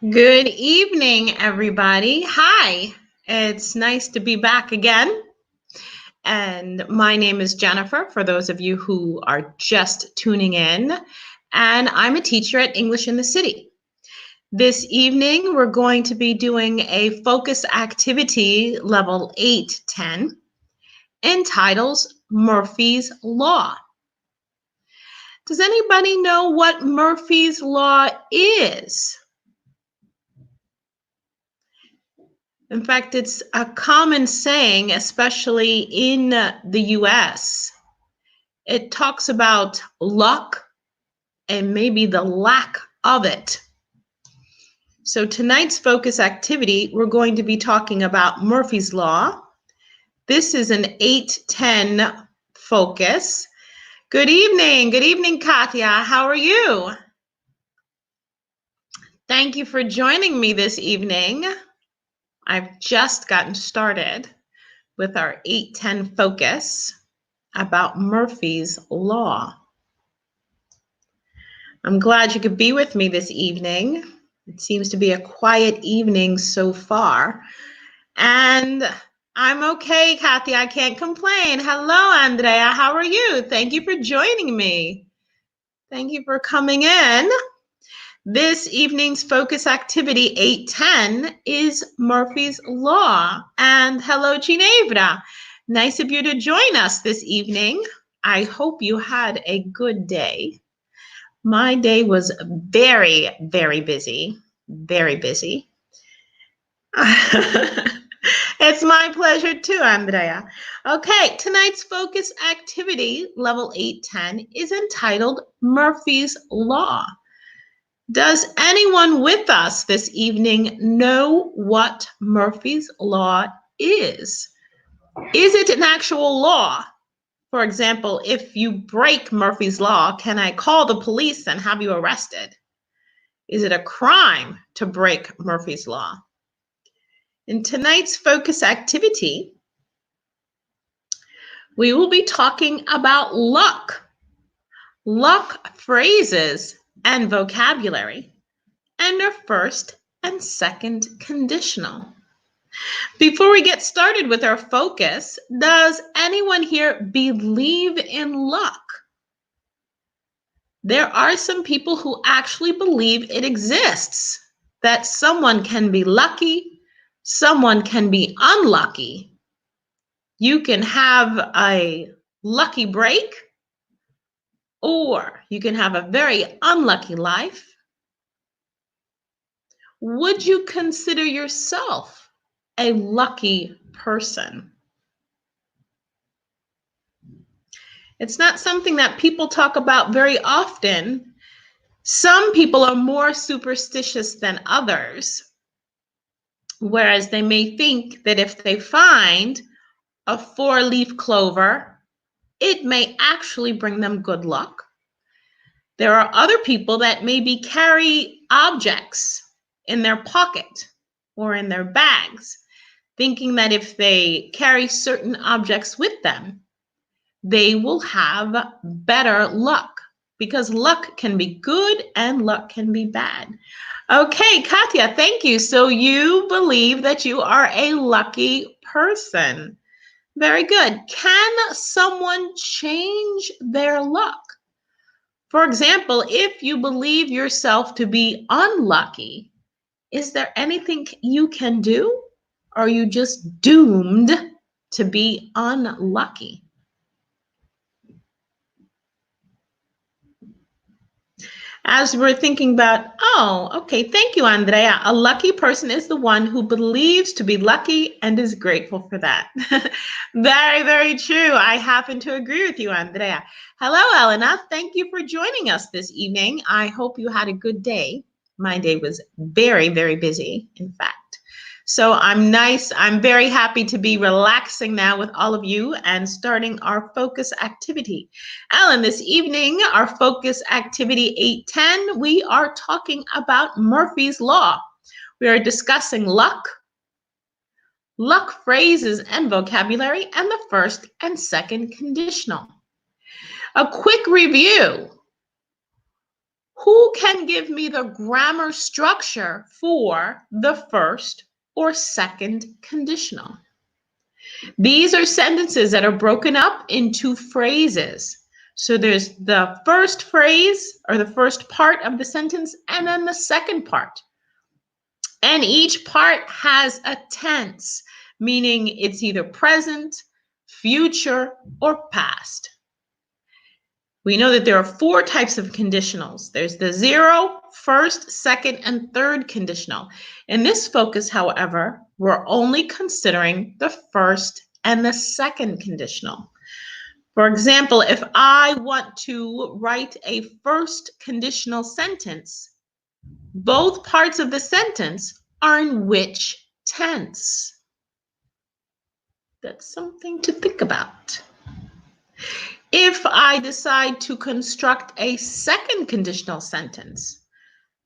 Good evening, everybody. Hi, it's nice to be back again. And my name is Jennifer, for those of you who are just tuning in. And I'm a teacher at English in the City. This evening, we're going to be doing a focus activity level 810 entitled Murphy's Law. Does anybody know what Murphy's Law is? In fact, it's a common saying, especially in the US. It talks about luck and maybe the lack of it. So tonight's focus activity, we're going to be talking about Murphy's Law. This is an 810 focus. Good evening, Katya. How are you? Thank you for joining me this evening. I've just gotten started with our 810 focus about Murphy's Law. I'm glad you could be with me this evening. It seems to be a quiet evening so far. And I'm okay, Kathy. I can't complain. Hello, Andrea. How are you? Thank you for joining me. Thank you for coming in. This evening's focus activity 810 is Murphy's Law. And hello, Ginevra. Nice of you to join us this evening. I hope you had a good day. My day was very, very busy, very busy. It's my pleasure too, Andrea. Okay, tonight's focus activity, level 810, is entitled Murphy's Law. Does anyone with us this evening know what Murphy's Law is? Is it an actual law? For example, if you break Murphy's Law, can I call the police and have you arrested? Is it a crime to break Murphy's Law? In tonight's focus activity, we will be talking about luck phrases and vocabulary, and our first and second conditional. Before we get started with our focus, does anyone here believe in luck? There are some people who actually believe it exists, that someone can be lucky, someone can be unlucky. You can have a lucky break, or you can have a very unlucky life. Would you consider yourself a lucky person? It's not something that people talk about very often. Some people are more superstitious than others, whereas they may think that if they find a 4-leaf clover, it may actually bring them good luck. There are other people that maybe carry objects in their pocket or in their bags, thinking that if they carry certain objects with them, they will have better luck, because luck can be good and luck can be bad. Okay, Katya, thank you. So you believe that you are a lucky person. Very good. Can someone change their luck? For example, if you believe yourself to be unlucky, is there anything you can do? Or are you just doomed to be unlucky? As we're thinking about, oh, okay, thank you, Andrea. A lucky person is the one who believes to be lucky and is grateful for that. Very, very true. I happen to agree with you, Andrea. Hello, Elena. Thank you for joining us this evening. I hope you had a good day. My day was very, very busy, in fact. So I'm very happy to be relaxing now with all of you and starting our focus activity. Ellen, this evening, our focus activity 810, we are talking about Murphy's Law. We are discussing luck phrases and vocabulary, and the first and second conditional. A quick review. Who can give me the grammar structure for the first or second conditional? These are sentences that are broken up into phrases. So there's the first phrase or the first part of the sentence and then the second part. And each part has a tense, meaning it's either present, future, or past. We know that there are 4 types of conditionals. There's the 0, first, second, and third conditional. In this focus, however, we're only considering the first and the second conditional. For example, if I want to write a first conditional sentence, both parts of the sentence are in which tense? That's something to think about. If I decide to construct a second conditional sentence,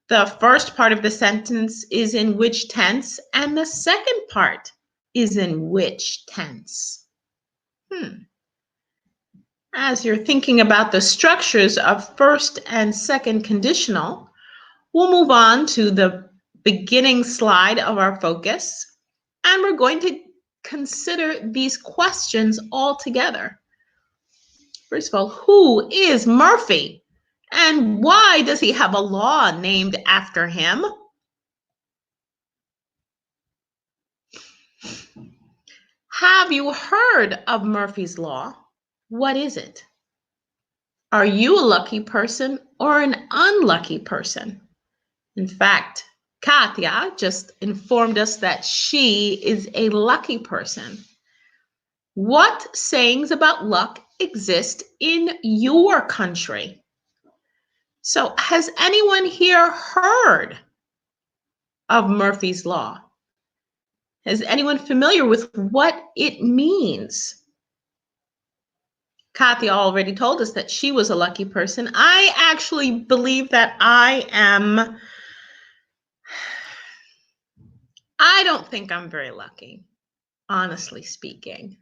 the first part of the sentence is in which tense, and the second part is in which tense? As you're thinking about the structures of first and second conditional, we'll move on to the beginning slide of our focus, and we're going to consider these questions all together. First of all, who is Murphy? And why does he have a law named after him? Have you heard of Murphy's Law? What is it? Are you a lucky person or an unlucky person? In fact, Katya just informed us that she is a lucky person. What sayings about luck exist in your country? So, has anyone here heard of Murphy's Law? Is anyone familiar with what it means? Katya already told us that she was a lucky person. I actually believe that I don't think I'm very lucky, honestly speaking.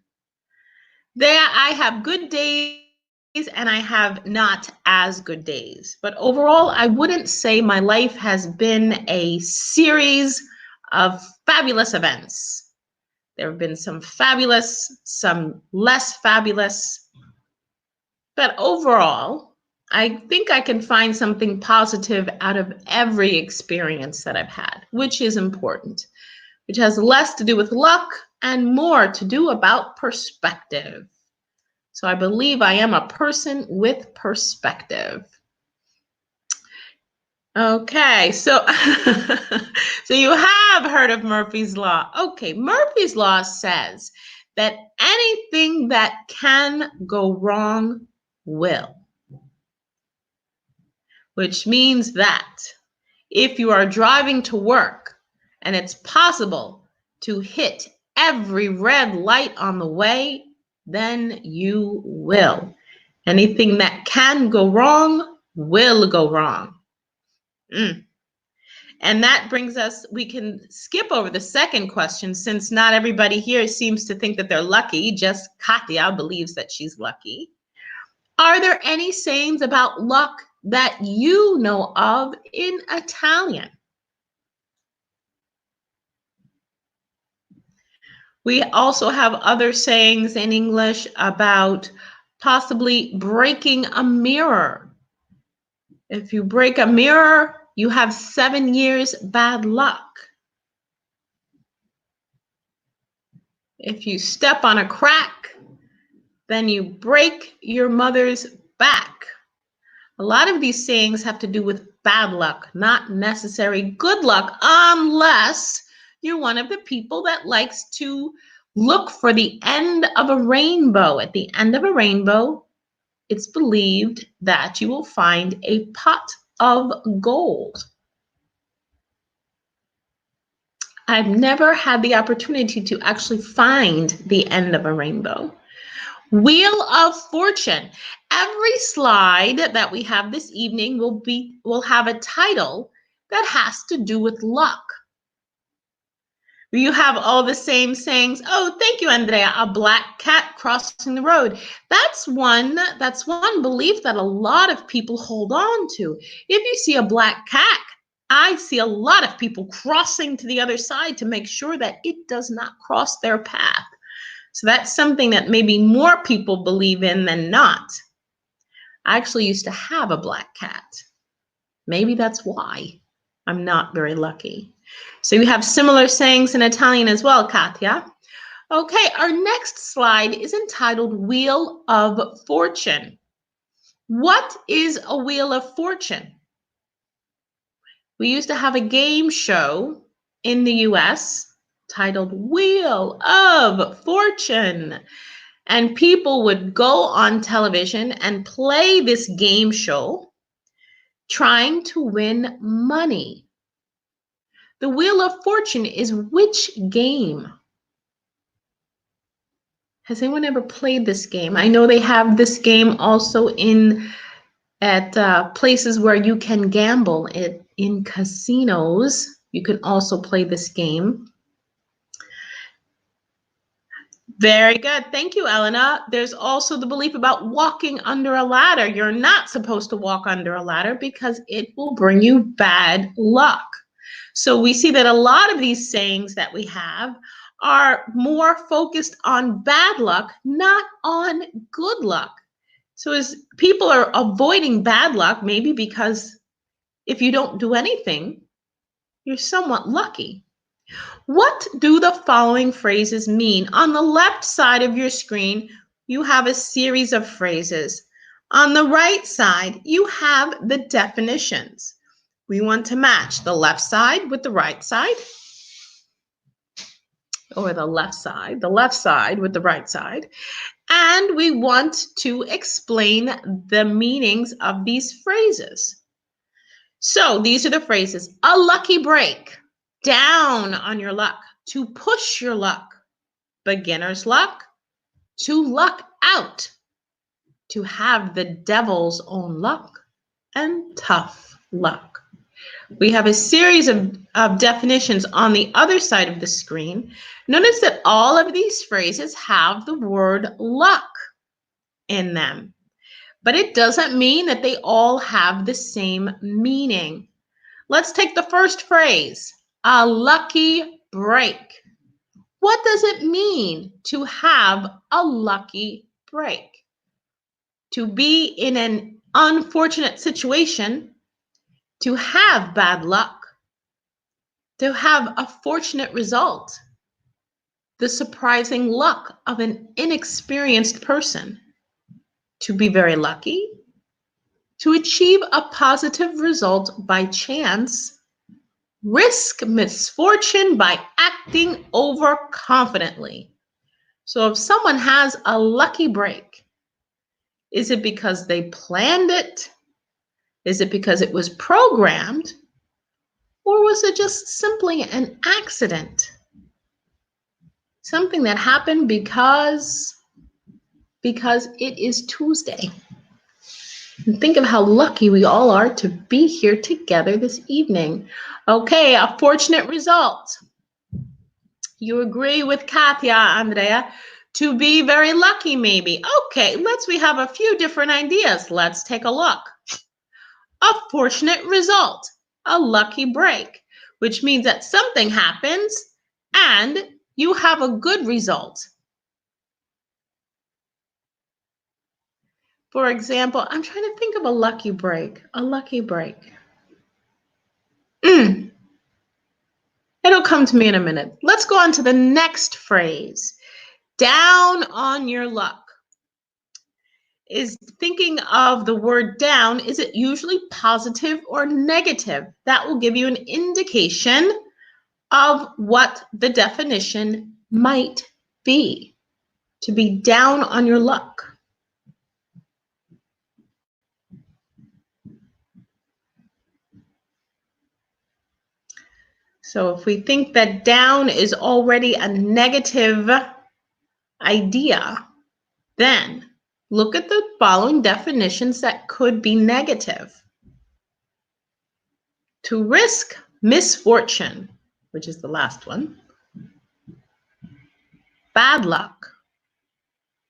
I have good days and I have not as good days. But overall, I wouldn't say my life has been a series of fabulous events. There have been some fabulous, some less fabulous. But overall, I think I can find something positive out of every experience that I've had, which is important, which has less to do with luck and more to do about perspective. So I believe I am a person with perspective. Okay, so so you have heard of Murphy's Law. Okay, Murphy's Law says that anything that can go wrong will, which means that if you are driving to work and it's possible to hit every red light on the way, then you will. Anything that can go wrong will go wrong. And that brings us, we can skip over the second question since not everybody here seems to think that they're lucky. Just Katya believes that she's lucky. Are there any sayings about luck that you know of in Italian? We also have other sayings in English about possibly breaking a mirror. If you break a mirror, you have 7 years bad luck. If you step on a crack, then you break your mother's back. A lot of these sayings have to do with bad luck, not necessary good luck, unless you're one of the people that likes to look for the end of a rainbow. At the end of a rainbow, it's believed that you will find a pot of gold. I've never had the opportunity to actually find the end of a rainbow. Wheel of Fortune. Every slide that we have this evening will have a title that has to do with luck. You have all the same sayings. Oh, thank you, Andrea. A black cat crossing the road. That's one belief that a lot of people hold on to. If you see a black cat, I see a lot of people crossing to the other side to make sure that it does not cross their path. So that's something that maybe more people believe in than not. I actually used to have a black cat. Maybe that's why I'm not very lucky. So you have similar sayings in Italian as well, Katya. Okay, our next slide is entitled Wheel of Fortune. What is a Wheel of Fortune? We used to have a game show in the US titled Wheel of Fortune. And people would go on television and play this game show trying to win money. The Wheel of Fortune is which game? Has anyone ever played this game? I know they have this game also at places where you can gamble. In casinos, you can also play this game. Very good. Thank you, Elena. There's also the belief about walking under a ladder. You're not supposed to walk under a ladder because it will bring you bad luck. So we see that a lot of these sayings that we have are more focused on bad luck, not on good luck. So as people are avoiding bad luck, maybe because if you don't do anything, you're somewhat lucky. What do the following phrases mean? On the left side of your screen, you have a series of phrases. On the right side, you have the definitions. We want to match the left side with the right side, or the left side with the right side. And we want to explain the meanings of these phrases. So these are the phrases: a lucky break, down on your luck, to push your luck, beginner's luck, to luck out, to have the devil's own luck, and tough luck. We have a series of definitions on the other side of the screen. Notice that all of these phrases have the word luck in them, but it doesn't mean that they all have the same meaning. Let's take the first phrase, a lucky break. What does it mean to have a lucky break? To be in an unfortunate situation, to have bad luck, to have a fortunate result, the surprising luck of an inexperienced person, to be very lucky, to achieve a positive result by chance, risk misfortune by acting overconfidently. So if someone has a lucky break, is it because they planned it? Is it because it was programmed? Or was it just simply an accident? Something that happened because it is Tuesday. And think of how lucky we all are to be here together this evening. Okay, a fortunate result. You agree with Katya, Andrea, to be very lucky maybe. Okay, we have a few different ideas. Let's take a look. A fortunate result, a lucky break, which means that something happens and you have a good result. For example, I'm trying to think of a lucky break. A lucky break. It'll come to me in a minute. Let's go on to the next phrase. Down on your luck. Is thinking of the word down, is it usually positive or negative? That will give you an indication of what the definition might be. To be down on your luck. So if we think that down is already a negative idea, then look at the following definitions that could be negative. To risk misfortune, which is the last one, bad luck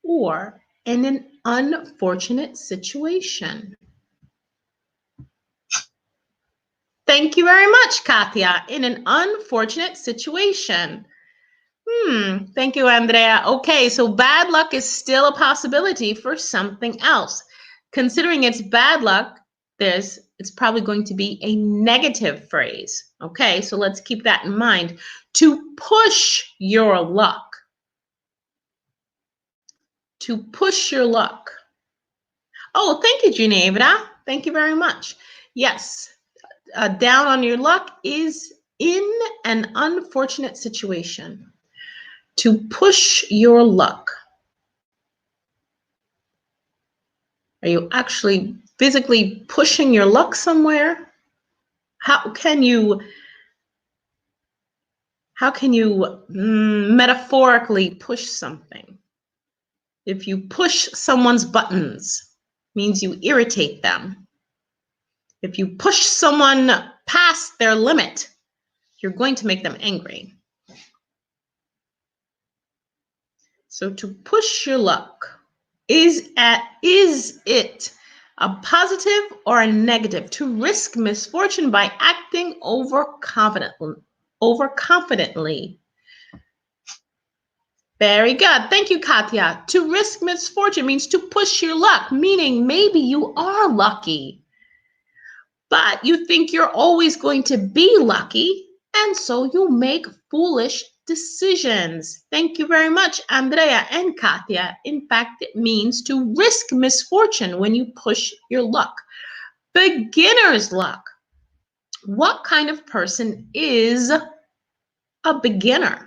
or in an unfortunate situation? Thank you very much, Katya. In an unfortunate situation. Thank you, Andrea. Okay, so bad luck is still a possibility for something else. Considering it's bad luck, it's probably going to be a negative phrase. Okay, so let's keep that in mind. To push your luck. To push your luck. Oh, thank you, Ginevra. Thank you very much. Yes, down on your luck is in an unfortunate situation. To push your luck. Are you actually physically pushing your luck somewhere? How can you metaphorically push something? If you push someone's buttons, means you irritate them. If you push someone past their limit, you're going to make them angry. So to push your luck, is it a positive or a negative? To risk misfortune by acting overconfidently. Very good. Thank you, Katya. To risk misfortune means to push your luck, meaning maybe you are lucky, but you think you're always going to be lucky, and so you make foolish decisions. Thank you very much, Andrea and Katya. In fact, it means to risk misfortune when you push your luck. Beginner's luck. What kind of person is a beginner?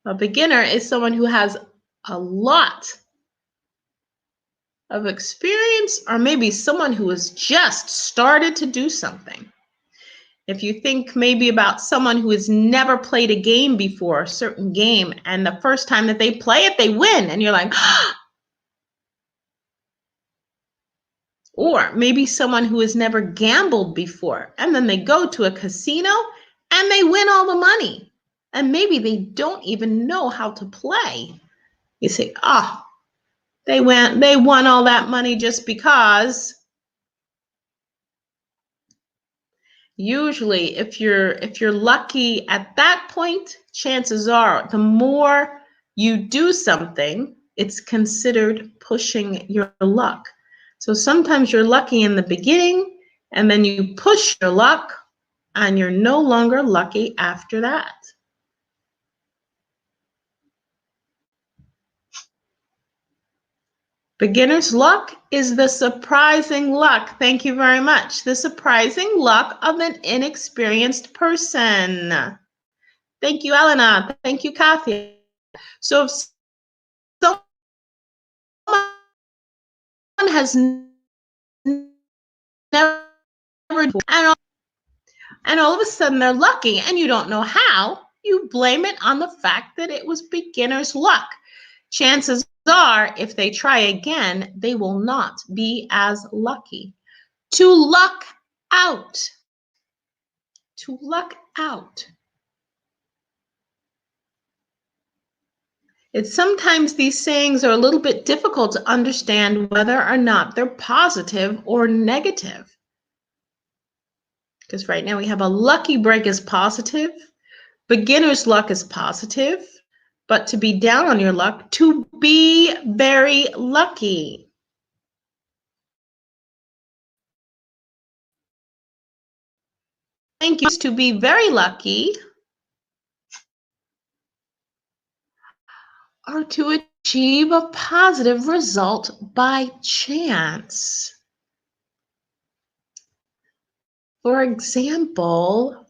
A beginner is someone who has a lot of experience, or maybe someone who has just started to do something. If you think maybe about someone who has never played a game before, a certain game, and the first time that they play it, they win, and you're like, or maybe someone who has never gambled before, and then they go to a casino and they win all the money, and maybe they don't even know how to play. You say, they won all that money just because. Usually, if you're lucky at that point, chances are the more you do something, it's considered pushing your luck. So sometimes you're lucky in the beginning, and then you push your luck, and you're no longer lucky after that. Beginner's luck is the surprising luck. Thank you very much. The surprising luck of an inexperienced person. Thank you, Elena. Thank you, Kathy. So if someone has never, and all of a sudden they're lucky and you don't know how, you blame it on the fact that it was beginner's luck. Chances are, if they try again, they will not be as lucky. To luck out. To luck out. It's sometimes these sayings are a little bit difficult to understand whether or not they're positive or negative. Because right now we have a lucky break is positive, beginner's luck is positive, but to be down on your luck, to be very lucky. Thank you. To be very lucky, or to achieve a positive result by chance. For example,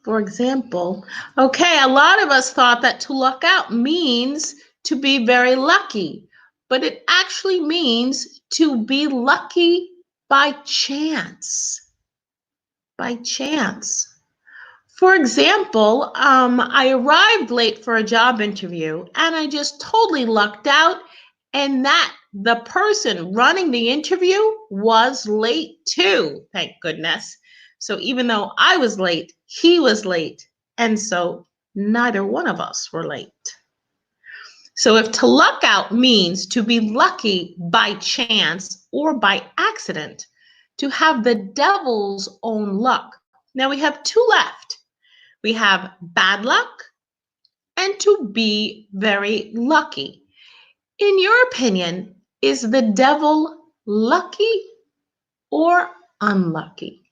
okay, a lot of us thought that to luck out means to be very lucky, but it actually means to be lucky by chance. By chance. For example, I arrived late for a job interview and I just totally lucked out, and that the person running the interview was late too, thank goodness. So even though I was late, he was late. And so neither one of us were late. So if to luck out means to be lucky by chance or by accident, to have the devil's own luck. Now we have two left. We have bad luck and to be very lucky. In your opinion, is the devil lucky or unlucky?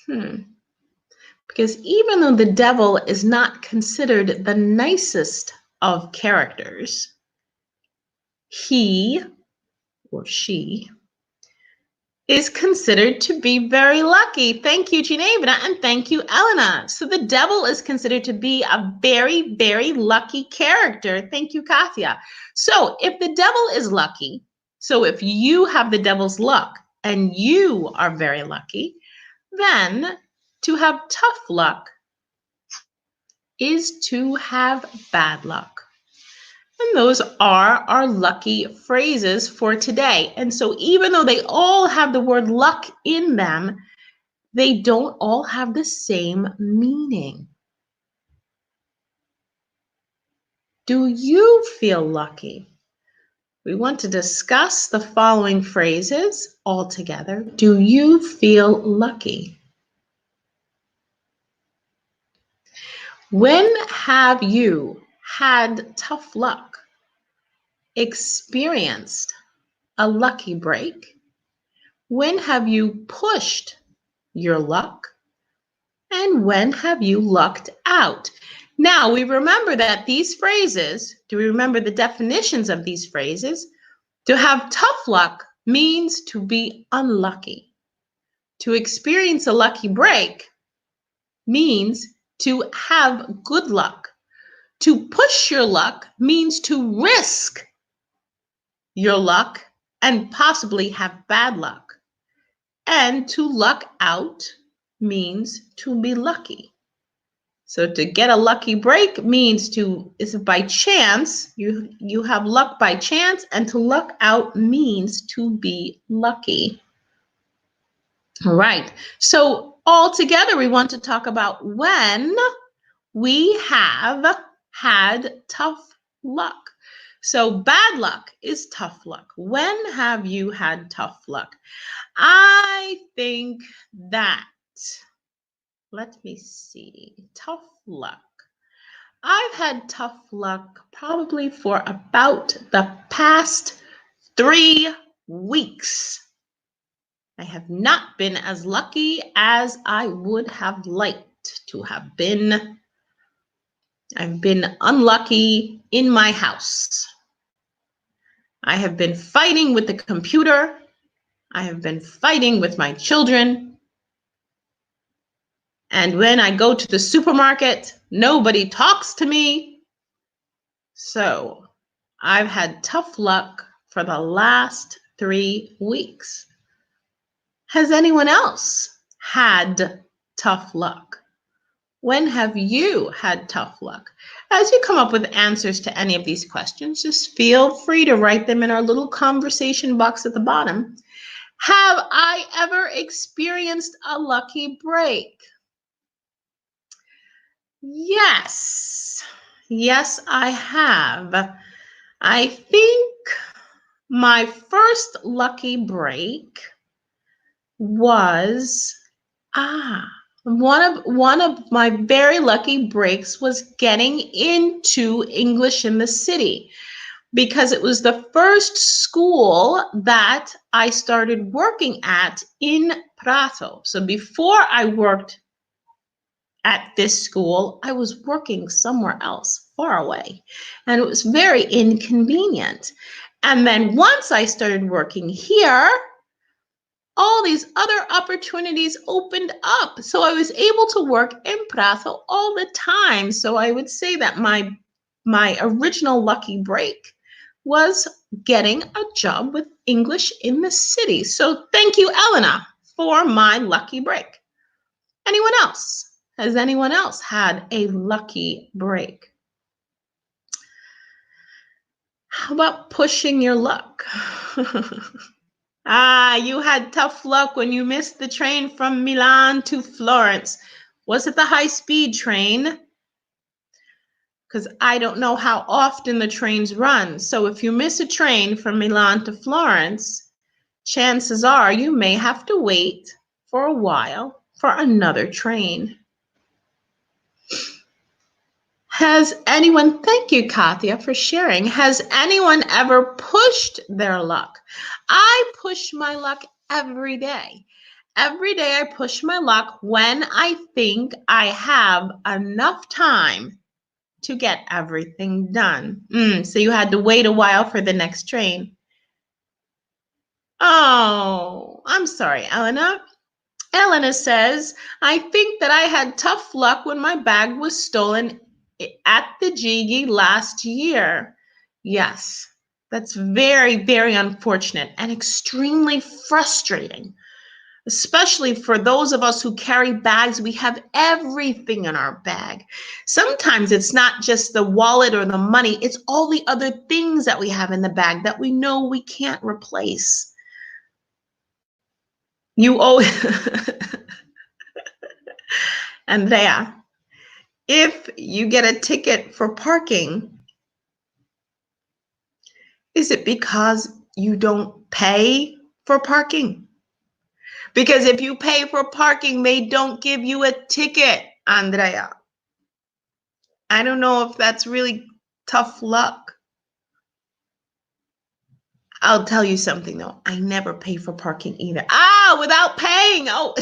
Because even though the devil is not considered the nicest of characters, he or she is considered to be very lucky. Thank you, Ginevra, and thank you, Elena. So the devil is considered to be a very, very lucky character. Thank you, Katia. So if the devil is lucky, so if you have the devil's luck and you are very lucky, then to have tough luck is to have bad luck. And those are our lucky phrases for today. And so even though they all have the word luck in them, they don't all have the same meaning. Do you feel lucky? We want to discuss the following phrases all together. Do you feel lucky? When have you had tough luck? Experienced a lucky break? When have you pushed your luck? And when have you lucked out? Now, we remember that these phrases, do we remember the definitions of these phrases? To have tough luck means to be unlucky. To experience a lucky break means to have good luck. To push your luck means to risk your luck and possibly have bad luck. And to luck out means to be lucky. So to get a lucky break means is by chance, you have luck by chance, and to luck out means to be lucky. All right, so all together we want to talk about when we have had tough luck. So bad luck is tough luck. When have you had tough luck? I think that, let me see, tough luck. I've had tough luck probably for about the past 3 weeks. I have not been as lucky as I would have liked to have been. I've been unlucky in my house. I have been fighting with the computer. I have been fighting with my children. And when I go to the supermarket, nobody talks to me. So I've had tough luck for the last 3 weeks. Has anyone else had tough luck? When have you had tough luck? As you come up with answers to any of these questions, just feel free to write them in our little conversation box at the bottom. Have I ever experienced a lucky break? Yes. Yes, I have. I think my first lucky break was one of my very lucky breaks was getting into English in the City, because it was the first school that I started working at in Prato. So before I worked at this school, I was working somewhere else far away, and it was very inconvenient. And then once I started working here, all these other opportunities opened up. So I was able to work in Prato all the time. So I would say that my original lucky break was getting a job with English in the City. So thank you, Elena, for my lucky break. Anyone else? Has anyone else had a lucky break? How about pushing your luck? You had tough luck when you missed the train from Milan to Florence. Was it the high-speed train? Because I don't know how often the trains run. So if you miss a train from Milan to Florence, chances are you may have to wait for a while for another train. Has anyone, thank you, Katia, for sharing. Has anyone ever pushed their luck? I push my luck every day. Every day I push my luck when I think I have enough time to get everything done. So you had to wait a while for the next train. Oh, I'm sorry, Elena. Elena says, I think that I had tough luck when my bag was stolen at the Jigi last year. Yes, that's very, very unfortunate and extremely frustrating, especially for those of us who carry bags. We have everything in our bag. Sometimes it's not just the wallet or the money, it's all the other things that we have in the bag that we know we can't replace. You owe Andrea, if you get a ticket for parking, is it because you don't pay for parking? Because if you pay for parking, they don't give you a ticket, Andrea. I don't know if that's really tough luck. I'll tell you something though. I never pay for parking either. Without paying. Oh.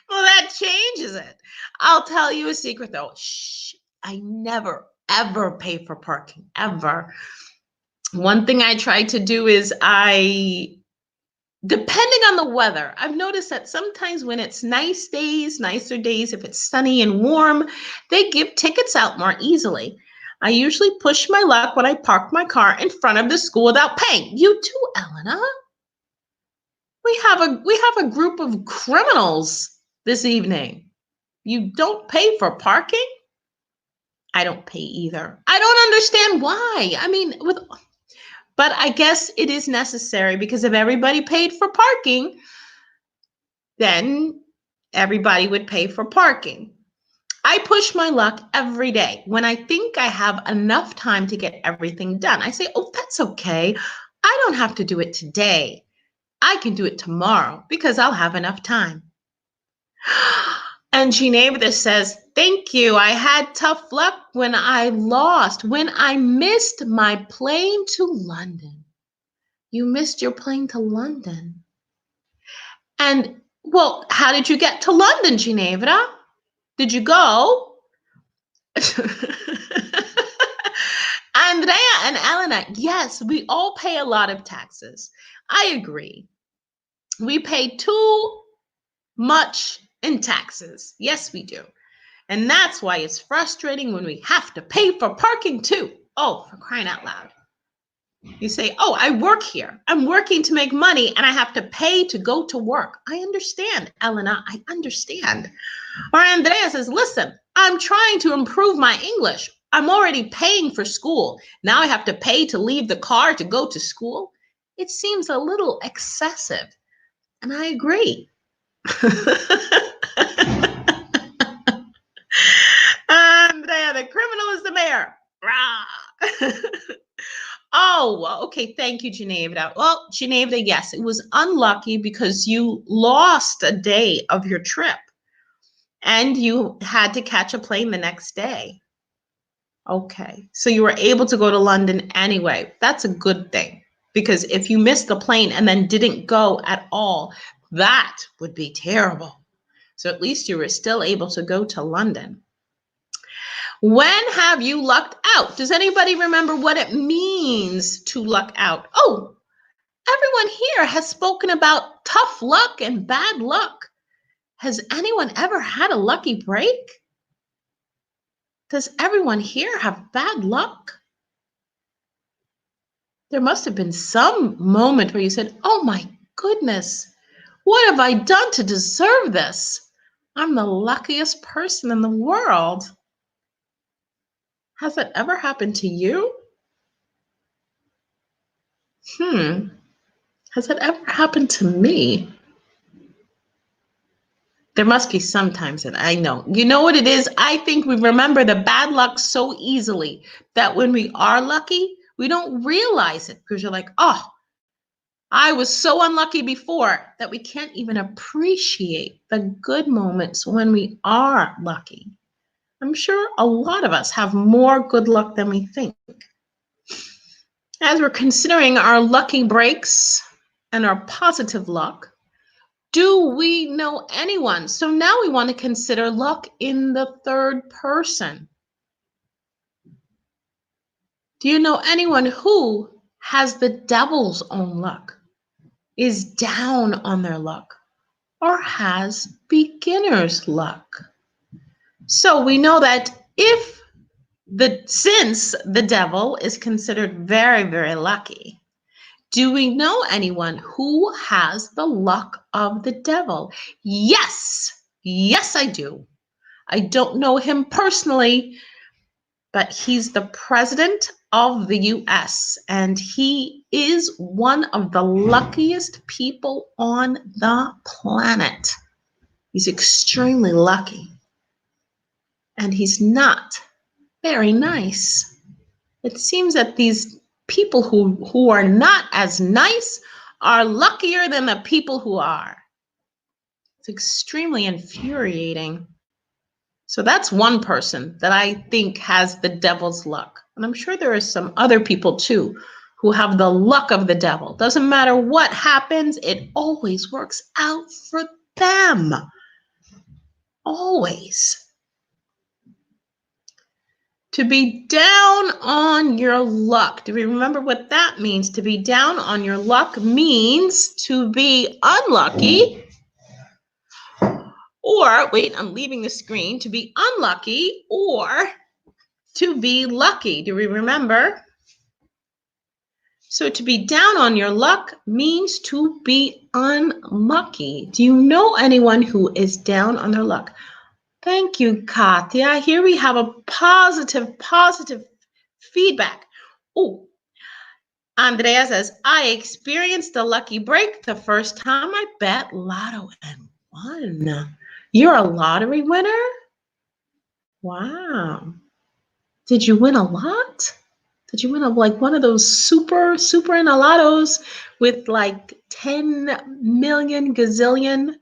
Well, that changes it. I'll tell you a secret though. Shh. I never, ever pay for parking, ever. One thing I try to do is depending on the weather, I've noticed that sometimes when it's nice days, nicer days, if it's sunny and warm, they give tickets out more easily. I usually push my luck when I park my car in front of the school without paying. You too, Elena. We have a group of criminals this evening. You don't pay for parking? I don't pay either. I don't understand why. I mean, but I guess it is necessary because if everybody paid for parking, then everybody would pay for parking. I push my luck every day. When I think I have enough time to get everything done, I say, oh, that's okay. I don't have to do it today. I can do it tomorrow because I'll have enough time. And Ginevra says, thank you. I had tough luck when I missed my plane to London. You missed your plane to London. And, well, how did you get to London, Ginevra? Did you go? Andrea and Elena, yes, we all pay a lot of taxes. I agree. We pay too much in taxes. Yes, we do. And that's why it's frustrating when we have to pay for parking too. Oh, for crying out loud. You say, oh, I work here. I'm working to make money and I have to pay to go to work. I understand, Elena. I understand. Or Andrea says, listen, I'm trying to improve my English. I'm already paying for school. Now I have to pay to leave the car to go to school. It seems a little excessive. And I agree. Andrea, the criminal is the mayor. Oh, well, okay. Thank you, Ginevra. Well, Ginevra, yes, it was unlucky because you lost a day of your trip and you had to catch a plane the next day. Okay. So you were able to go to London anyway. That's a good thing because if you missed the plane and then didn't go at all, that would be terrible. So at least you were still able to go to London. When have you lucked out? Does anybody remember what it means to luck out? Oh, everyone here has spoken about tough luck and bad luck. Has anyone ever had a lucky break? Does everyone here have bad luck? There must have been some moment where you said, oh my goodness, what have I done to deserve this? I'm the luckiest person in the world. Has that ever happened to you? Has that ever happened to me? There must be some times that I know. You know what it is? I think we remember the bad luck so easily that when we are lucky, we don't realize it because you're like, oh, I was so unlucky before that we can't even appreciate the good moments when we are lucky. I'm sure a lot of us have more good luck than we think. As we're considering our lucky breaks and our positive luck, do we know anyone? So now we want to consider luck in the third person. Do you know anyone who has the devil's own luck, is down on their luck, or has beginner's luck? So we know that since the devil is considered very, very lucky, do we know anyone who has the luck of the devil? Yes, I do. I don't know him personally, but he's the president of the US, and he is one of the luckiest people on the planet. He's extremely lucky, and he's not very nice. It seems that these people who are not as nice are luckier than the people who are. It's extremely infuriating. So that's one person that I think has the devil's luck. And I'm sure there are some other people too who have the luck of the devil. Doesn't matter what happens, it always works out for them. Always. To be down on your luck. Do we remember what that means? To be down on your luck means to be unlucky. Or, wait, I'm leaving the screen. To be unlucky or to be lucky. Do we remember? So to be down on your luck means to be unlucky. Do you know anyone who is down on their luck? Thank you, Katya. Here we have a positive feedback. Oh, Andrea says, I experienced a lucky break the first time I bet lotto and won. You're a lottery winner? Wow. Did you win a lot? Did you win like one of those super enalados with like 10 million gazillion?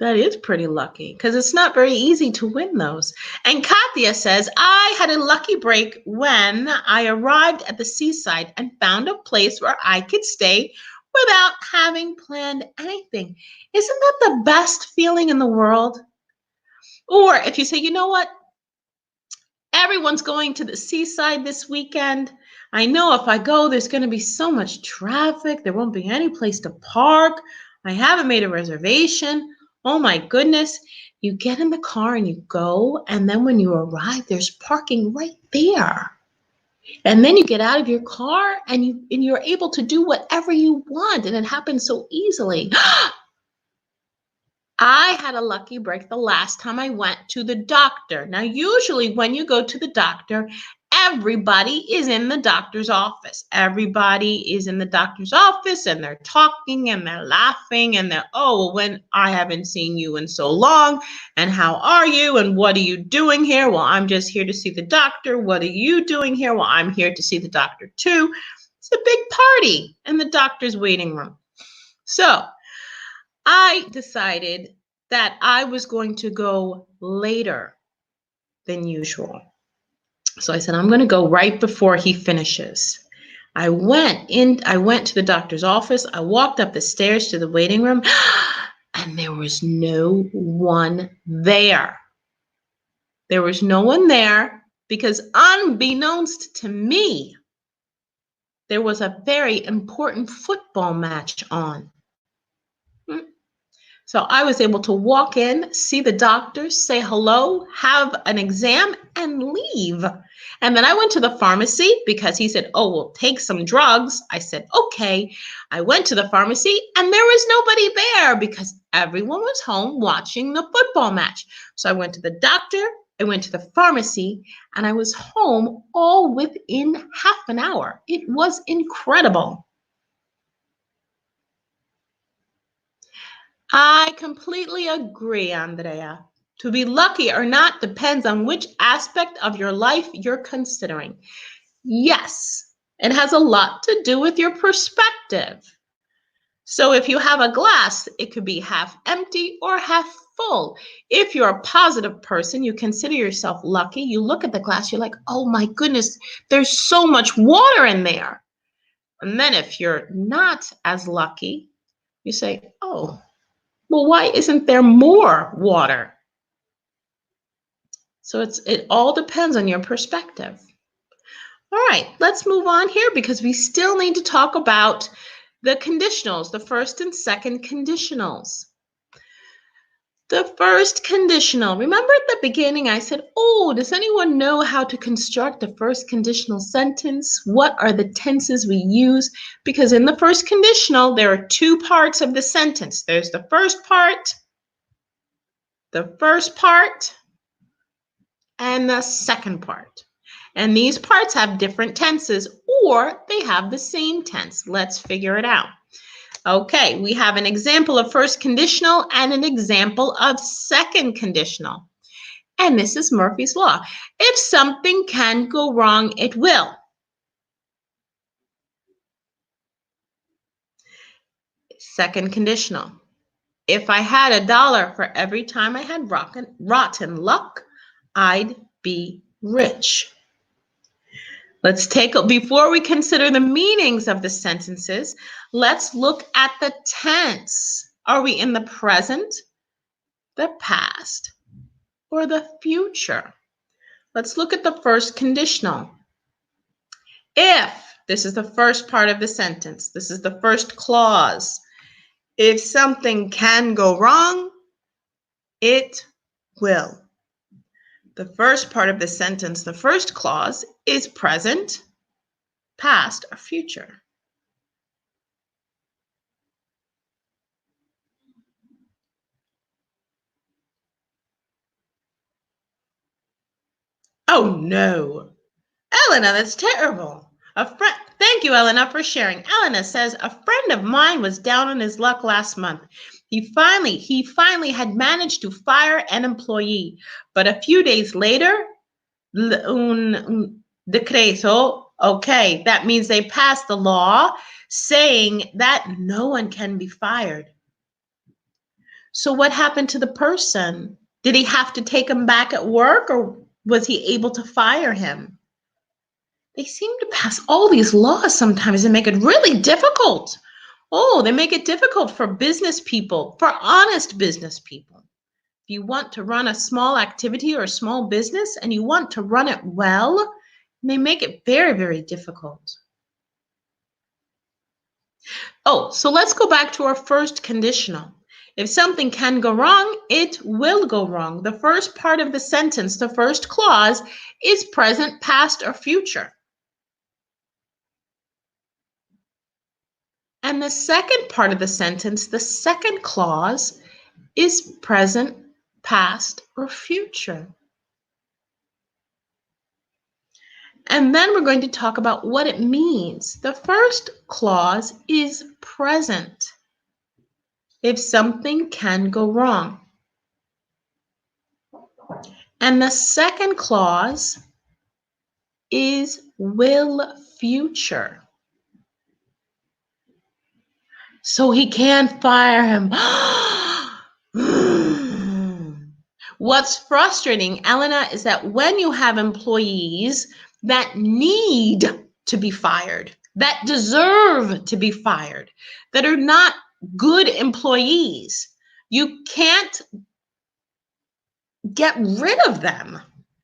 That is pretty lucky because it's not very easy to win those. And Katya says, I had a lucky break when I arrived at the seaside and found a place where I could stay without having planned anything. Isn't that the best feeling in the world? Or if you say, you know what? Everyone's going to the seaside this weekend. I know if I go, there's going to be so much traffic. There won't be any place to park. I haven't made a reservation. Oh my goodness. You get in the car and you go, and then when you arrive, there's parking right there. And then you get out of your car and you're able to do whatever you want, and it happens so easily. I had a lucky break the last time I went to the doctor. Now, usually when you go to the doctor, everybody is in the doctor's office. Everybody is in the doctor's office and they're talking and they're laughing and they're, oh, well, when I haven't seen you in so long, and how are you? And what are you doing here? Well, I'm just here to see the doctor. What are you doing here? Well, I'm here to see the doctor too. It's a big party in the doctor's waiting room. So I decided that I was going to go later than usual. So I said, I'm going to go right before he finishes. I went to the doctor's office. I walked up the stairs to the waiting room, and there was no one there. There was no one there because unbeknownst to me, there was a very important football match on. So I was able to walk in, see the doctor, say hello, have an exam, and leave. And then I went to the pharmacy because he said, oh, well, take some drugs. I said, okay. I went to the pharmacy and there was nobody there because everyone was home watching the football match. So I went to the doctor, I went to the pharmacy, and I was home all within half an hour. It was incredible. I completely agree, Andrea. To be lucky or not depends on which aspect of your life you're considering. Yes, it has a lot to do with your perspective. So if you have a glass, it could be half empty or half full. If you're a positive person, you consider yourself lucky. You look at the glass, you're like, oh my goodness, there's so much water in there. And then if you're not as lucky, you say, oh, well, why isn't there more water? So it all depends on your perspective. All right, let's move on here because we still need to talk about the conditionals, the first and second conditionals. The first conditional. Remember at the beginning I said, oh, does anyone know how to construct a first conditional sentence? What are the tenses we use? Because in the first conditional, there are two parts of the sentence. There's the first part, and the second part. And these parts have different tenses or they have the same tense. Let's figure it out. Okay, we have an example of first conditional and an example of second conditional. And this is Murphy's Law. If something can go wrong, it will. Second conditional. If I had $1 for every time I had rotten luck, I'd be rich. Before we consider the meanings of the sentences, let's look at the tense. Are we in the present, the past, or the future? Let's look at the first conditional. If, this is the first part of the sentence, this is the first clause. If something can go wrong, it will. The first part of the sentence, the first clause, is present, past, or future. Oh no. Elena, that's terrible. Thank you, Elena, for sharing. Elena says, a friend of mine was down on his luck last month. He finally had managed to fire an employee, but a few days later, un decreto, okay, that means they passed the law saying that no one can be fired. So what happened to the person? Did he have to take him back at work or was he able to fire him? They seem to pass all these laws sometimes and make it really difficult. Oh, they make it difficult for business people, for honest business people. If you want to run a small activity or a small business and you want to run it well, they make it very, very difficult. Oh, so let's go back to our first conditional. If something can go wrong, it will go wrong. The first part of the sentence, the first clause, is present, past, or future. And the second part of the sentence, the second clause, is present, past, or future. And then we're going to talk about what it means. The first clause is present. If something can go wrong. And the second clause is will future. So he can't fire him. What's frustrating, Elena, is that when you have employees that need to be fired, that deserve to be fired, that are not good employees, you can't get rid of them.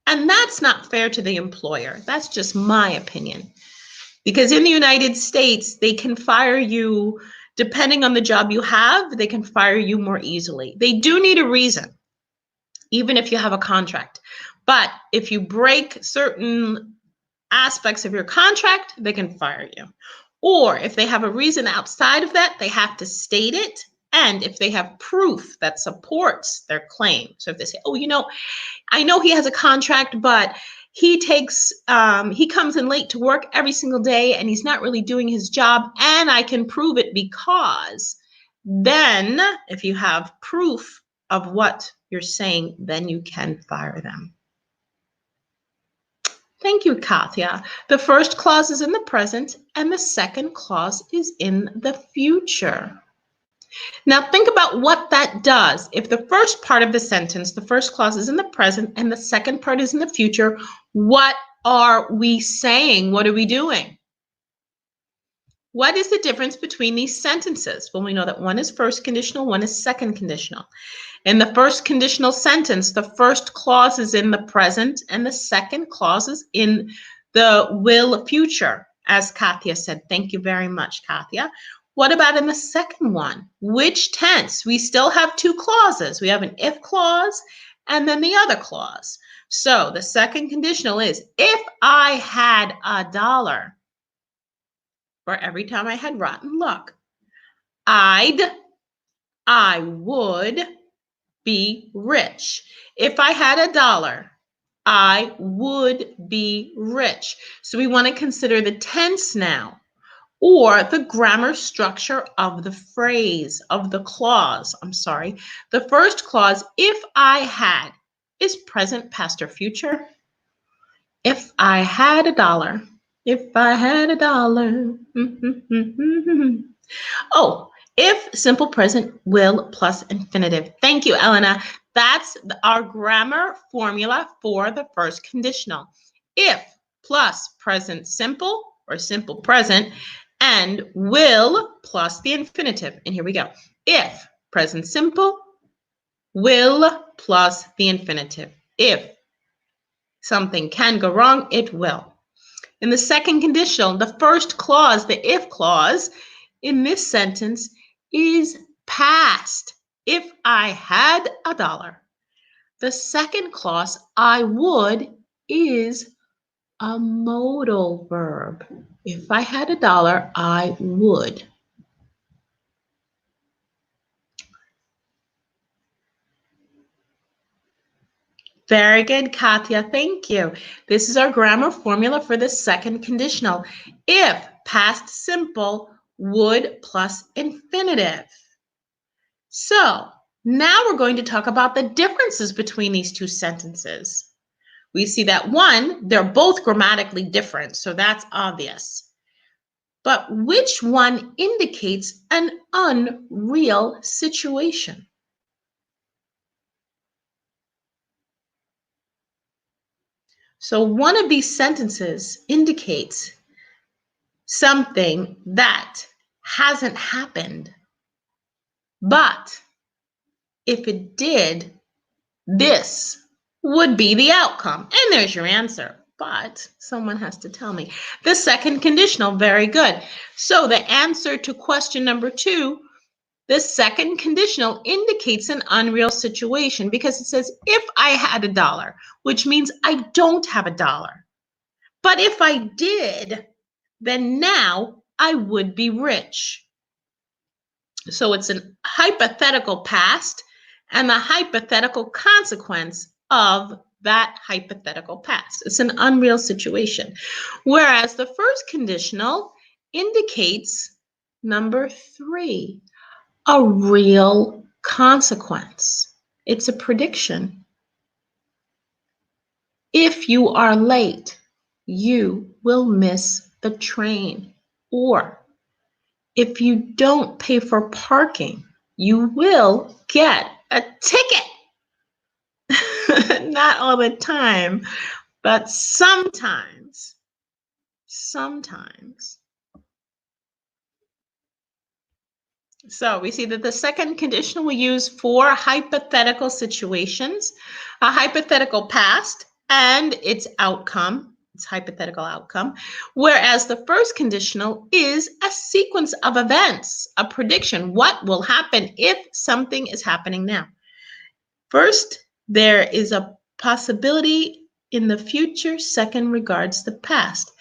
And that's not fair to the employer. That's just my opinion. Because in the United States, they can fire you, depending on the job you have, they can fire you more easily. They do need a reason, even if you have a contract. But if you break certain aspects of your contract, they can fire you. Or if they have a reason outside of that, they have to state it. And if they have proof that supports their claim. So if they say, oh, I know he has a contract, but he comes in late to work every single day and he's not really doing his job and I can prove it because, Then, if you have proof of what you're saying, then you can fire them. Thank you, Katya. The first clause is in the present and the second clause is in the future. Now think about what that does. If the first part of the sentence, the first clause is in the present and the second part is in the future, what are we saying? What are we doing? What is the difference between these sentences? Well, we know that one is first conditional, one is second conditional. In the first conditional sentence, the first clause is in the present and the second clause is in the will future, as Katya said. Thank you very much, Katya. What about in the second one? Which tense? We still have two clauses. We have an if clause and then the other clause. So the second conditional is, if I had $1 for every time I had rotten luck, I would be rich. If I had $1, I would be rich. So we want to consider the tense now, or the grammar structure of the phrase, of the clause. I'm sorry. The first clause, if I had, is present, past, or future. If I had $1, if I had $1. Oh, if, simple present, will plus infinitive. Thank you, Elena. That's our grammar formula for the first conditional. If plus present simple or simple present and will plus the infinitive. And here we go. If present simple, will plus the infinitive. If something can go wrong, it will. In the second conditional, the first clause, the if clause, in this sentence is past. If I had $1. The second clause, I would, is a modal verb. If I had $1, I would. Very good, Katya. Thank you. This is our grammar formula for the second conditional. If, past simple, would plus infinitive. So now we're going to talk about the differences between these two sentences. We see that one, they're both grammatically different, so that's obvious. But which one indicates an unreal situation? So one of these sentences indicates something that hasn't happened. But if it did, this would be the outcome. And there's your answer. But someone has to tell me. The second conditional, very good. So the answer to question number 2, the second conditional indicates an unreal situation because it says, if I had $1, which means I don't have $1. But if I did, then now I would be rich. So it's a hypothetical past and the hypothetical consequence of that hypothetical past. It's an unreal situation. Whereas the first conditional indicates number 3, a real consequence. It's a prediction. If you are late, you will miss the train. Or if you don't pay for parking, you will get a ticket. Not all the time, but sometimes. Sometimes. So we see that the second conditional we use for hypothetical situations, a hypothetical past and its outcome, its hypothetical outcome, whereas the first conditional is a sequence of events, a prediction. What will happen if something is happening now? First, there is a possibility in the future. Second regards the past.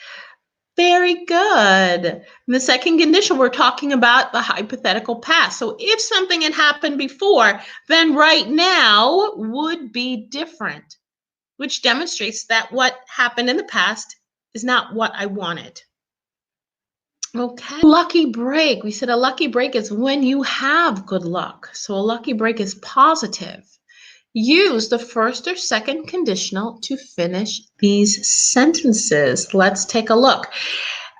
Very good. In the second condition, we're talking about the hypothetical past. So if something had happened before, then right now would be different, which demonstrates that what happened in the past is not what I wanted. Okay. Lucky break. We said a lucky break is when you have good luck. So a lucky break is positive. Use the first or second conditional to finish these sentences. Let's take a look.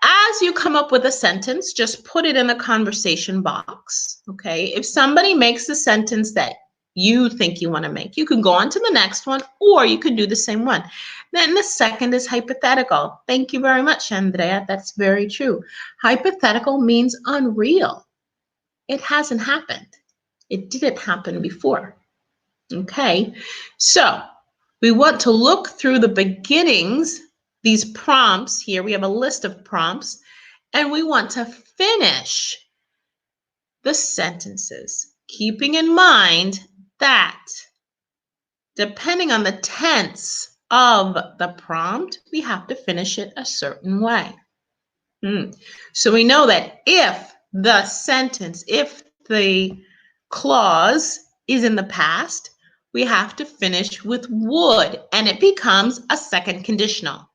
As you come up with a sentence, just put it in the conversation box. Okay. If somebody makes a sentence that you think you want to make, you can go on to the next one, or you can do the same one. Then the second is hypothetical. Thank you very much, Andrea. That's very true. Hypothetical means unreal. It hasn't happened. It didn't happen before. Okay. So we want to look through the beginnings, these prompts here. We have a list of prompts, and we want to finish the sentences, keeping in mind that depending on the tense of the prompt, we have to finish it a certain way. So we know that if the sentence, if the clause is in the past, we have to finish with would, and it becomes a second conditional.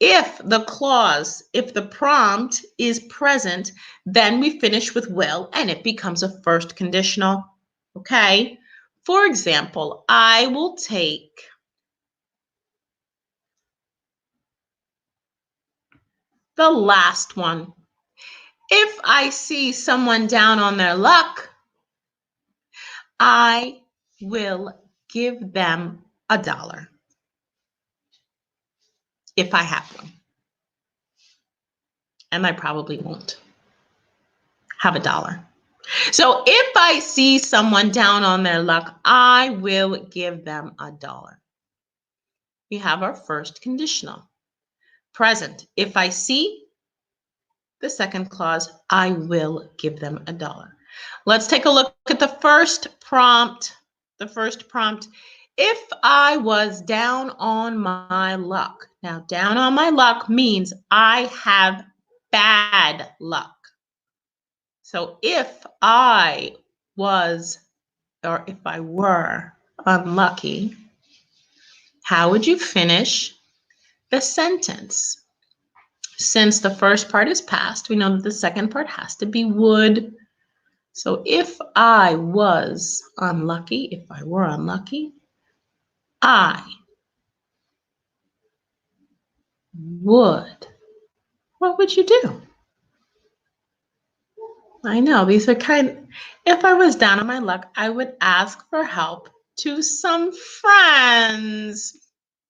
If the clause, if the prompt is present, then we finish with will, and it becomes a first conditional. Okay? For example, I will take the last one. If I see someone down on their luck, I will give them $1 if I have one. And I probably won't have $1. So if I see someone down on their luck, I will give them $1. We have our first conditional. Present. If I see, the second clause, I will give them $1. Let's take a look at the first prompt. The first prompt. If I was down on my luck. Now, down on my luck means I have bad luck. So if I was, or if I were unlucky, how would you finish the sentence? Since the first part is past, we know that the second part has to be would. So if I was unlucky, if I were unlucky, I would. What would you do? I know these are if I was down on my luck, I would ask for help to some friends.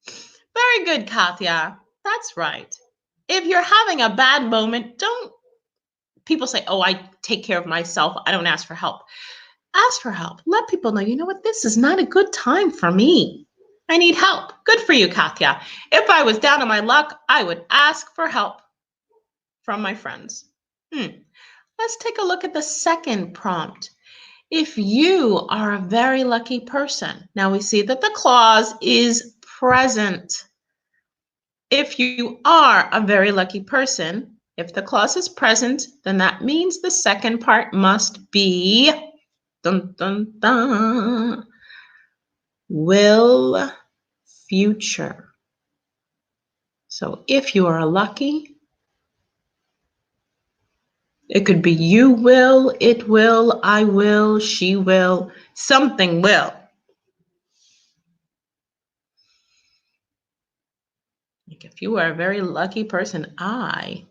Very good, Katya. That's right. If you're having a bad moment, don't people say, oh, I take care of myself. I don't ask for help. Ask for help. Let people know, you know what, this is not a good time for me. I need help. Good for you, Katya. If I was down on my luck, I would ask for help from my friends. Let's take a look at the second prompt. If you are a very lucky person, now we see that the clause is present. If you are a very lucky person, if the clause is present, then that means the second part must be dun, dun, dun, will future. So if you are lucky, it could be you will, it will, I will, she will, something will. Like if you are a very lucky person, I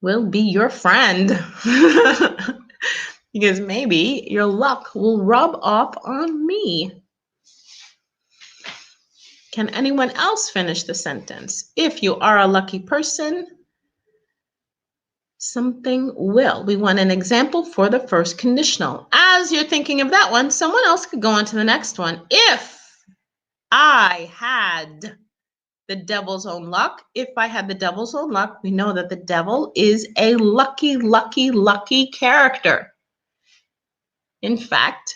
will be your friend. Because maybe your luck will rub off on me. Can anyone else finish the sentence? If you are a lucky person, something will. We want an example for the first conditional. As you're thinking of that one, someone else could go on to the next one. If I had the devil's own luck, if I had the devil's own luck, we know that the devil is a lucky, lucky, lucky character. In fact,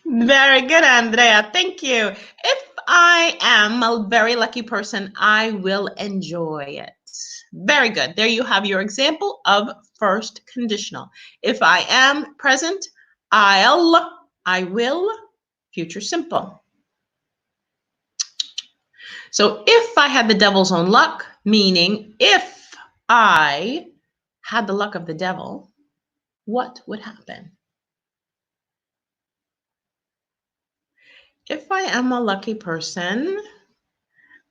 very good, Andrea. Thank you. If I am a very lucky person, I will enjoy it. Very good. There you have your example of first conditional. If I am present, I will, future simple. So if I had the devil's own luck, meaning if I had the luck of the devil, what would happen? If I am a lucky person,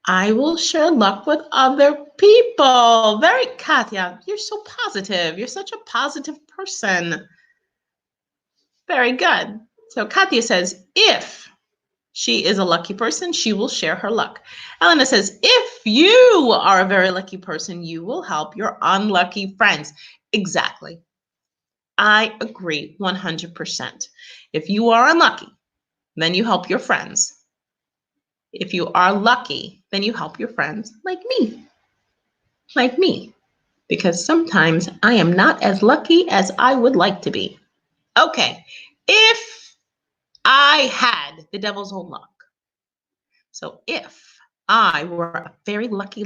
I will share luck with other people. Very, Katya, you're so positive. You're such a positive person. Very good. So Katya says, if she is a lucky person, she will share her luck. Elena says, if you are a very lucky person, you will help your unlucky friends. Exactly. I agree 100%. If you are unlucky, then you help your friends. If you are lucky, then you help your friends like me. Like me. Because sometimes I am not as lucky as I would like to be. Okay. If I had the devil's own luck. So if I were a very lucky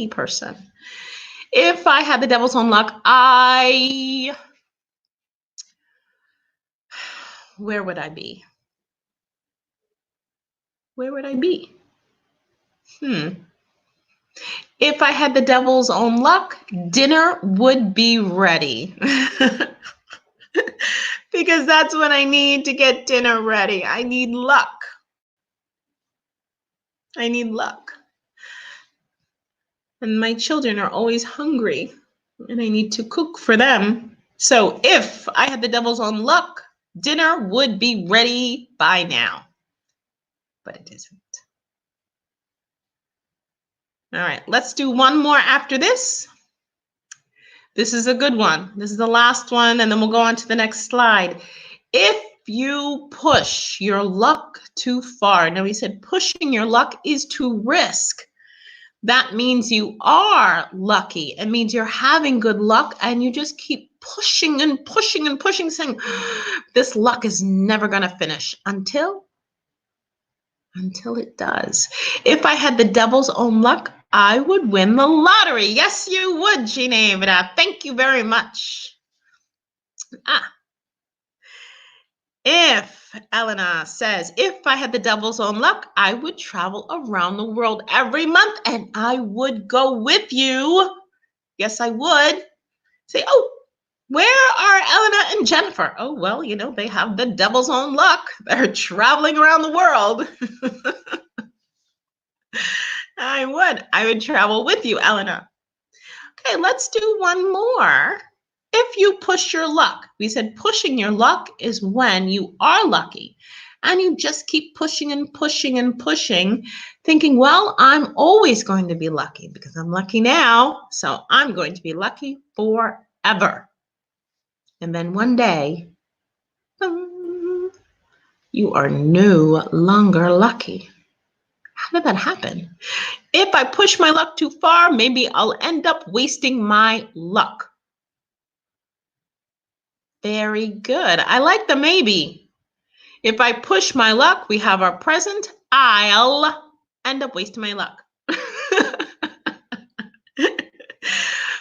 person, if I had the devil's own luck, where would I be? Where would I be? If I had the devil's own luck, dinner would be ready. Because that's what I need to get dinner ready. I need luck. I need luck. And my children are always hungry, and I need to cook for them. So if I had the devil's own luck, dinner would be ready by now. But it isn't. All right, let's do one more after this. This is a good one. This is the last one, and then we'll go on to the next slide. If you push your luck too far, now we said pushing your luck is to risk. That means you are lucky. It means you're having good luck and you just keep pushing and pushing and pushing, saying, this luck is never going to finish until it does. If I had the devil's own luck, I would win the lottery. Yes, you would, Ginevra. Thank you very much. If Elena says, if I had the devil's own luck, I would travel around the world every month and I would go with you. Yes, I would. Say, oh, where are Elena and Jennifer? Oh, well, you know, they have the devil's own luck. They're traveling around the world. I would travel with you, Elena. Okay, let's do one more. If you push your luck, we said pushing your luck is when you are lucky and you just keep pushing and pushing and pushing, thinking, well, I'm always going to be lucky because I'm lucky now, so I'm going to be lucky forever. And then one day, you are no longer lucky. How did that happen? If I push my luck too far, maybe I'll end up wasting my luck. Very good. I like the maybe. If I push my luck, we have our present. I'll end up wasting my luck.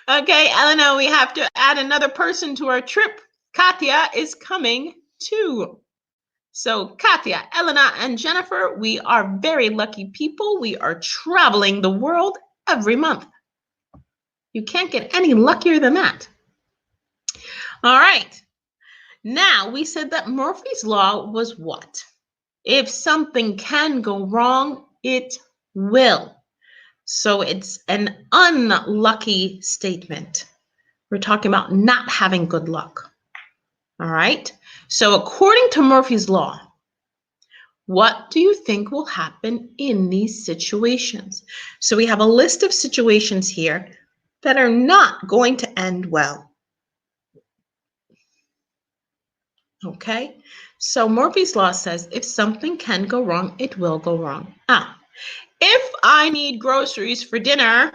Okay, Elena, we have to add another person to our trip. Katya is coming too. So Katya, Elena, and Jennifer, we are very lucky people. We are traveling the world every month. You can't get any luckier than that. All right. Now, we said that Murphy's Law was what? If something can go wrong, it will. So it's an unlucky statement. We're talking about not having good luck. All right. So according to Murphy's Law, what do you think will happen in these situations? So we have a list of situations here that are not going to end well. Okay, so Murphy's Law says if something can go wrong, it will go wrong. If I need groceries for dinner,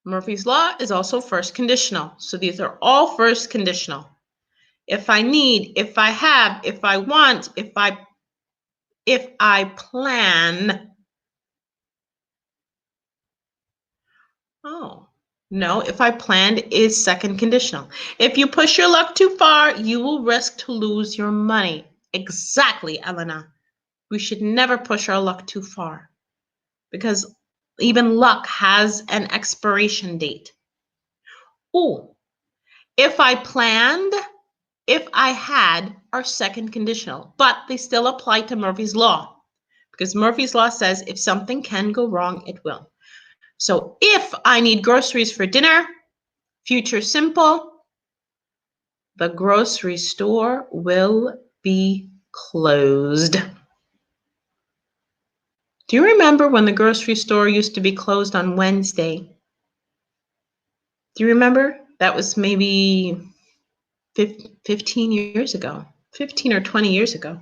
Murphy's Law is also first conditional. So these are all first conditional. If I need, if I have, if I want, if I plan. Oh, no, if I planned is second conditional. If you push your luck too far, you will risk to lose your money. Exactly, Elena. We should never push our luck too far because even luck has an expiration date. Oh, if I had our second conditional, but they still apply to Murphy's Law because Murphy's Law says if something can go wrong, it will. So if I need groceries for dinner, future simple, the grocery store will be closed. Do you remember when the grocery store used to be closed on Wednesday? Do you remember? That was maybe 15 years ago, 15 or 20 years ago.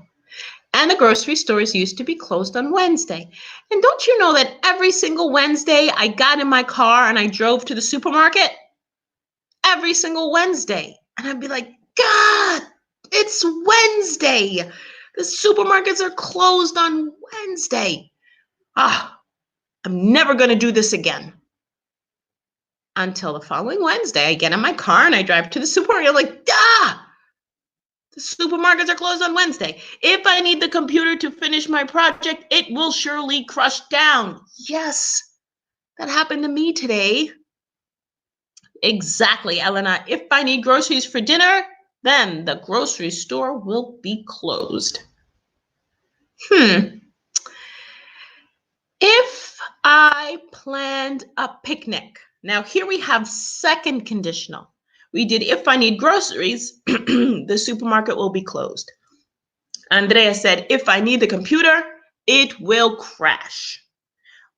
And the grocery stores used to be closed on Wednesday. And don't you know that every single Wednesday I got in my car and I drove to the supermarket? Every single Wednesday. And I'd be like, God, it's Wednesday. The supermarkets are closed on Wednesday. I'm never going to do this again. Until the following Wednesday, I get in my car and I drive to the supermarket. I'm like, the supermarkets are closed on Wednesday. If I need the computer to finish my project, it will surely crush down. Yes, that happened to me today. Exactly, Elena. If I need groceries for dinner, then the grocery store will be closed. If I planned a picnic. Now here we have second conditional. We did if I need groceries, the supermarket will be closed. Andrea said, if I need the computer, it will crash.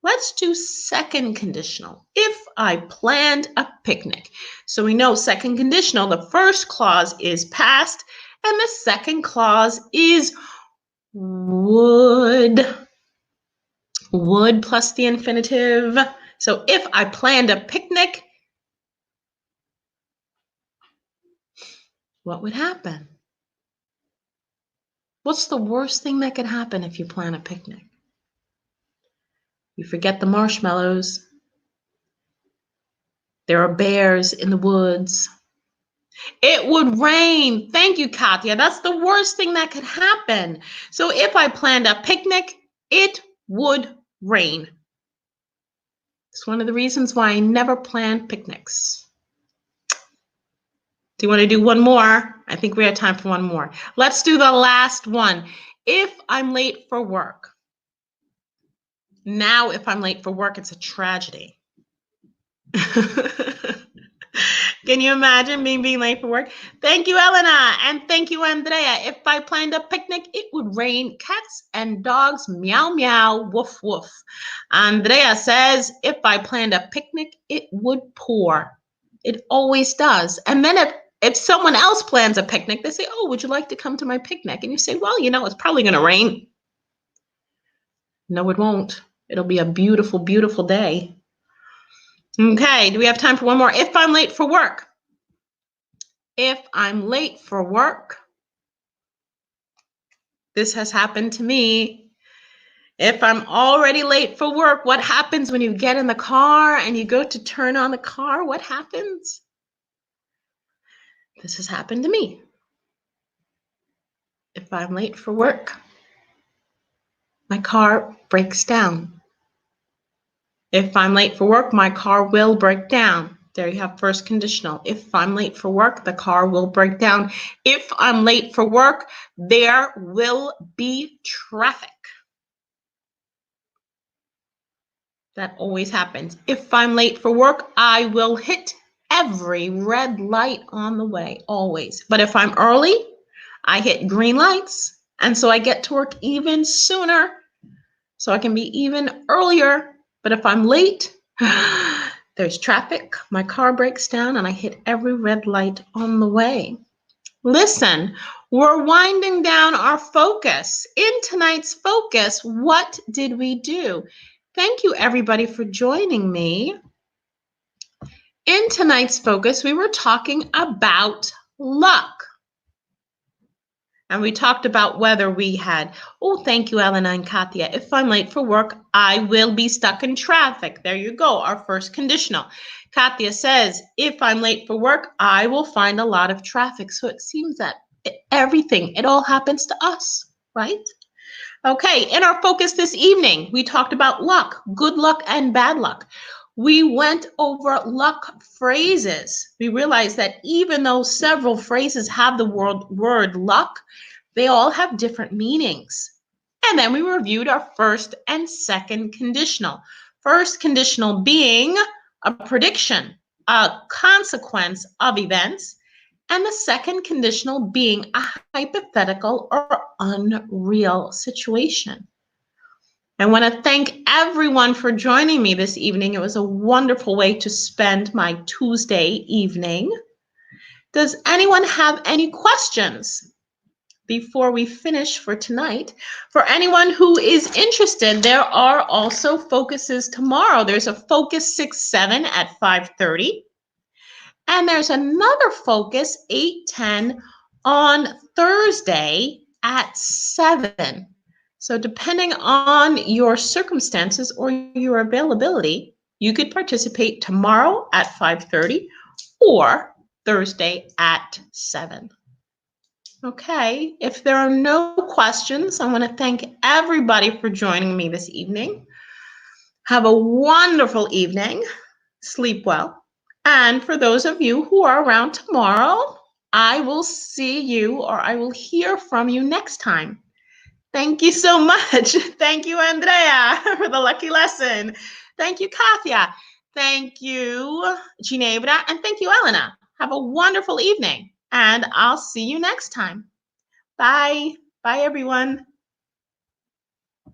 Let's do second conditional. If I planned a picnic. So we know second conditional, the first clause is past and the second clause is would. Would plus the infinitive. So if I planned a picnic, what would happen? What's the worst thing that could happen if you plan a picnic? You forget the marshmallows. There are bears in the woods. It would rain. Thank you, Katya. That's the worst thing that could happen. So if I planned a picnic, it would rain. It's one of the reasons why I never plan picnics. Do you want to do one more? I think we have time for one more. Let's do the last one. If I'm late for work. Now, if I'm late for work, it's a tragedy. Can you imagine me being late for work? Thank you, Elena. And thank you, Andrea. If I planned a picnic, it would rain cats and dogs, meow, meow, woof, woof. Andrea says, if I planned a picnic, it would pour. It always does. And then if someone else plans a picnic, they say, oh, would you like to come to my picnic? And you say, well, you know, it's probably going to rain. No, it won't. It'll be a beautiful, beautiful day. Okay, do we have time for one more? If I'm late for work. If I'm late for work. This has happened to me. If I'm already late for work, what happens when you get in the car and you go to turn on the car? What happens? This has happened to me. If I'm late for work, my car breaks down. If I'm late for work, my car will break down. There you have first conditional. If I'm late for work, the car will break down. If I'm late for work, there will be traffic. That always happens. If I'm late for work, I will hit every red light on the way, always. But if I'm early, I hit green lights, and so I get to work even sooner, so I can be even earlier. But if I'm late, there's traffic, my car breaks down, and I hit every red light on the way. Listen, we're winding down our focus. In tonight's focus, what did we do? Thank you, everybody, for joining me. In tonight's focus, we were talking about luck. And we talked about whether we had, oh, thank you, Elena and Katya. If I'm late for work, I will be stuck in traffic. There you go, our first conditional. Katya says, if I'm late for work, I will find a lot of traffic. So it seems that everything, it all happens to us, right? Okay, in our focus this evening, we talked about luck, good luck and bad luck. We went over luck phrases. We realized that even though several phrases have the word luck, they all have different meanings. And then we reviewed our first and second conditional. First conditional being a prediction, a consequence of events, and the second conditional being a hypothetical or unreal situation. I want to thank everyone for joining me this evening. It was a wonderful way to spend my Tuesday evening. Does anyone have any questions before we finish for tonight? For anyone who is interested, there are also focuses tomorrow. There's a focus 6-7 at 5:30. And there's another focus 8-10 on Thursday at 7. So depending on your circumstances or your availability, you could participate tomorrow at 5:30 or Thursday at 7. Okay, if there are no questions, I want to thank everybody for joining me this evening. Have a wonderful evening. Sleep well. And for those of you who are around tomorrow, I will see you or I will hear from you next time. Thank you so much. Thank you, Andrea, for the lucky lesson. Thank you, Katia. Thank you, Ginebra. And thank you, Elena. Have a wonderful evening. And I'll see you next time. Bye. Bye, everyone.